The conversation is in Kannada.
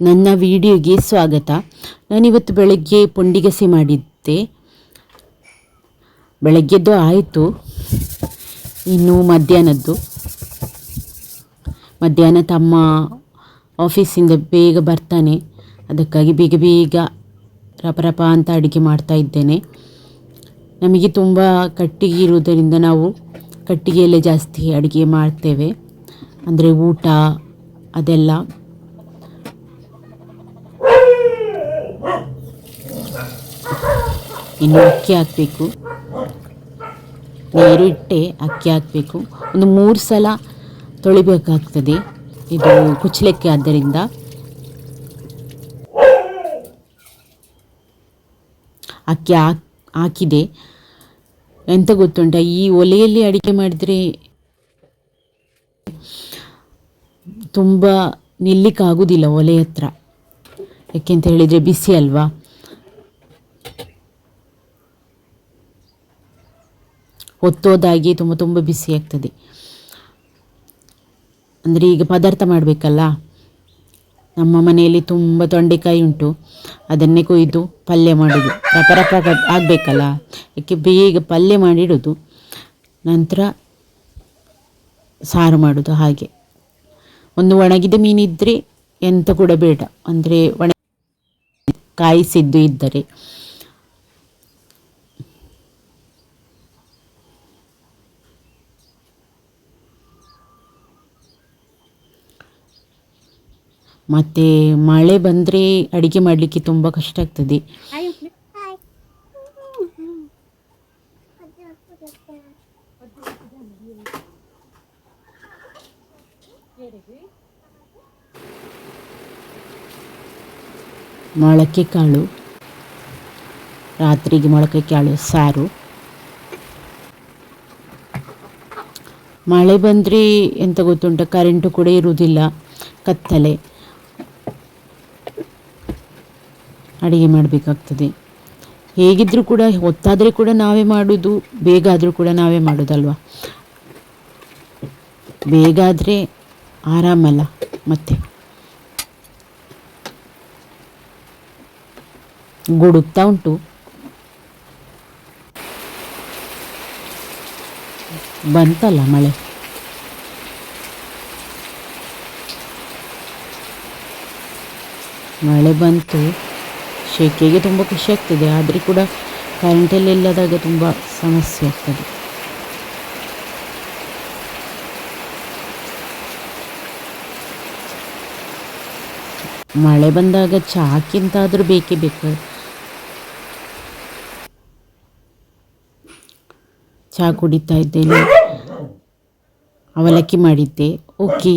ನನ್ನ ವಿಡಿಯೋಗೆ ಸ್ವಾಗತ. ನಾನಿವತ್ತು ಬೆಳಗ್ಗೆ ಪುಂಡಿಗಸಿ ಮಾಡಿದ್ದೆ. ಬೆಳಗ್ಗೆದ್ದು ಆಯಿತು, ಇನ್ನು ಮಧ್ಯಾಹ್ನ ತಮ್ಮ ಆಫೀಸಿಂದ ಬೇಗ ಬರ್ತಾನೆ, ಅದಕ್ಕಾಗಿ ಬೇಗ ಬೇಗ ರಪರಪ ಅಂತ ಅಡುಗೆ ಮಾಡ್ತಾ ಇದ್ದೇನೆ. ನಮಗೆ ತುಂಬ ಕಟ್ಟಿಗೆ ಇರುವುದರಿಂದ ನಾವು ಕಟ್ಟಿಗೆಯಲ್ಲೇ ಜಾಸ್ತಿ ಅಡುಗೆ ಮಾಡ್ತೇವೆ, ಅಂದರೆ ಊಟ ಅದೆಲ್ಲ. ಇನ್ನು ಅಕ್ಕಿ ಹಾಕಬೇಕು, ನೀರು ಇಟ್ಟೆ ಅಕ್ಕಿ ಹಾಕಬೇಕು. ಒಂದು 3 ಸಲ ತೊಳಿಬೇಕಾಗ್ತದೆ, ಇದು ಕುಚ್ಚಲಕ್ಕಿ ಆದ್ದರಿಂದ. ಅಕ್ಕಿ ಹಾಕಿದೆ. ಎಂತ ಗೊತ್ತುಂಟ, ಈ ಒಲೆಯಲ್ಲಿ ಅಡಿಗೆ ಮಾಡಿದರೆ ತುಂಬ ನಿಲ್ಲಿಕ್ಕಾಗೋದಿಲ್ಲ ಒಲೆ ಹತ್ರ, ಯಾಕೆಂತ ಹೇಳಿದರೆ ಬಿಸಿ ಅಲ್ವಾ. ಹೊತ್ತೋದಾಗಿ ತುಂಬ ಬಿಸಿ ಆಗ್ತದೆ. ಅಂದರೆ ಈಗ ಪದಾರ್ಥ ಮಾಡಬೇಕಲ್ಲ, ನಮ್ಮ ಮನೆಯಲ್ಲಿ ತುಂಬ ತೊಂಡೆಕಾಯಿ ಉಂಟು, ಅದನ್ನೇ ಕೊಯ್ದು ಪಲ್ಯ ಮಾಡೋದು. ರಪ ಆಗಬೇಕಲ್ಲ, ಯಾಕೆ ಬೇಗ ಪಲ್ಯ ಮಾಡಿಡೋದು, ನಂತರ ಸಾರು ಮಾಡೋದು. ಹಾಗೆ ಒಂದು ಒಣಗಿದ ಮೀನಿದ್ದರೆ ಎಂತ ಕೂಡ ಬೇಡ, ಅಂದರೆ ಕಾಯಿಸಿದ್ದು ಇದ್ದರೆ. ಮತ್ತು ಮಳೆ ಬಂದರೆ ಅಡುಗೆ ಮಾಡಲಿಕ್ಕೆ ತುಂಬ ಕಷ್ಟ ಆಗ್ತದೆ. ಮೊಳಕೆ ಕಾಳು, ರಾತ್ರಿಗೆ ಮೊಳಕೆ ಕಾಳು ಸಾರು. ಮಳೆ ಬಂದರೆ ಎಂತ ಗೊತ್ತುಂಟ, ಕರೆಂಟು ಕೂಡ ಇರುವುದಿಲ್ಲ, ಕತ್ತಲೆ, ಅಡುಗೆ ಮಾಡಬೇಕಾಗ್ತದೆ. ಹೇಗಿದ್ದರೂ ಕೂಡ ಹೊತ್ತಾದರೆ ಕೂಡ ನಾವೇ ಮಾಡೋದು, ಬೇಗ ಆದರೂ ಕೂಡ ನಾವೇ ಮಾಡೋದಲ್ವ. ಬೇಗ ಆದರೆ ಆರಾಮಲ್ಲ. ಮತ್ತೆ ಗುಡುಗ್ತಾ ಉಂಟು, ಬಂತಲ್ಲ ಮಳೆ. ಮಳೆ ಬಂತು, ಶೆಕೆಗೆ ತುಂಬ ಖುಷಿ ಆಗ್ತದೆ. ಆದರೆ ಕೂಡ ಕರೆಂಟಲ್ಲಿ ಇಲ್ಲದಾಗ ತುಂಬ ಸಮಸ್ಯೆ ಆಗ್ತದೆ. ಮಳೆ ಬಂದಾಗ ಚಹಾಕ್ಕಿಂತಾದರೂ ಬೇಕೇ ಬೇಕು. ಚಹಾ ಕುಡಿತಾ ಇದ್ದೇನೆ, ಅವಲಕ್ಕಿ ಮಾಡಿದ್ದೆ. ಓಕೆ.